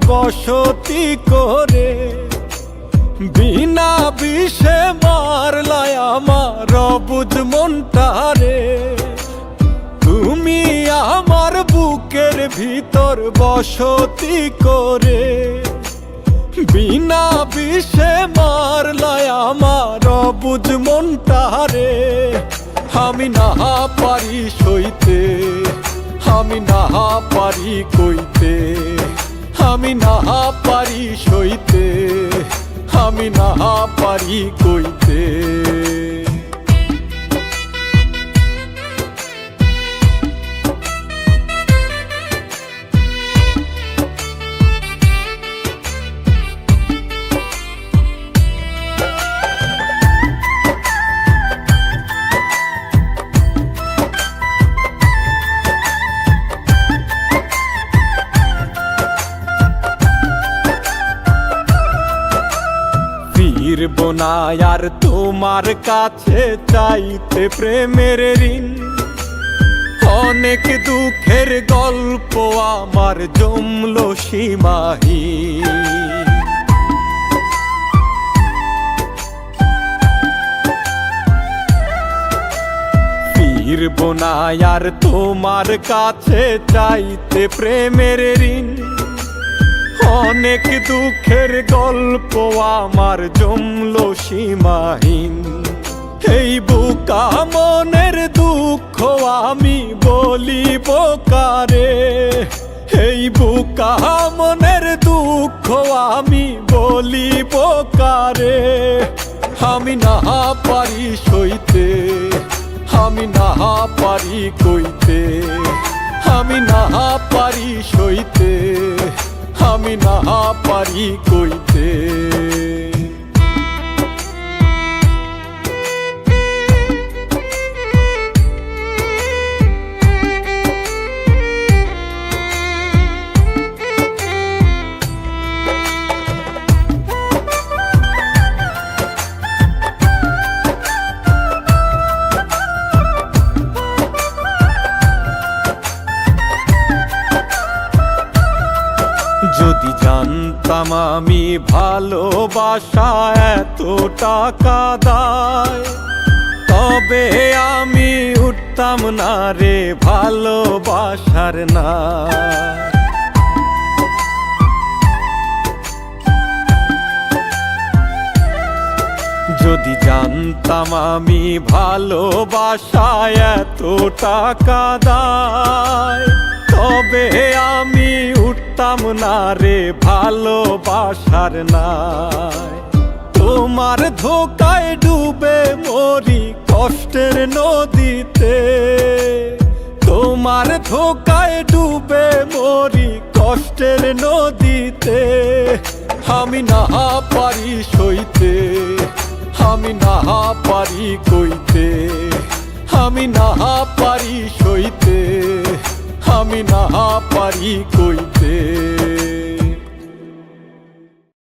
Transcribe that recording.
বসতি করে, বিনা বিষে মারলাই আমার অবুঝ মনটারে। তুমি আমার বুকের ভিতর বসতি করে, বিনা বিষে মারলাই আমার অবুঝ মনটারে। আমি না পারি সইতে, আমি না পারি কইতে, আমি না পারি সইতে, আমি না পারি কইতে। ফিরবো না আর তোমার কাছে চাইতে প্রেমের ঋণ। অনেক দুঃখের গল্প আমার জমলো সীমাহীন। ফিরবো না আর তোমার কাছে চাইতে প্রেমের ঋণ। অনেক দুঃখের গল্প আমার জমলো সীমাহীন। এই বুকা মনের দুঃখ আমি বলিব কারে, এই বুকা মনের দুঃখ আমি বলিব কারে। আমি না পারি সইতে, আমি না পারি কইতে, আমি না পারি সইতে, আমি না পারি কইতে। যদি জানতাম আমি ভালোবাসা এত টাকা দায়, তবে আমি উঠতাম না রে ভালোবাসার না। যদি জানতাম আমি ভালোবাসা এত টাকা দায়, তবে আমি উঠতাম না রে ভালোবাসার নাই। তোমার ধোকায় ডুবে মরি কষ্টের নদীতে, তোমার ধোকায় ডুবে মরি কষ্টের নদীতে। আমি না পারি সইতে, আমি না পারি কইতে, আমি না পারি সইতে, আমি না পারি কইতে।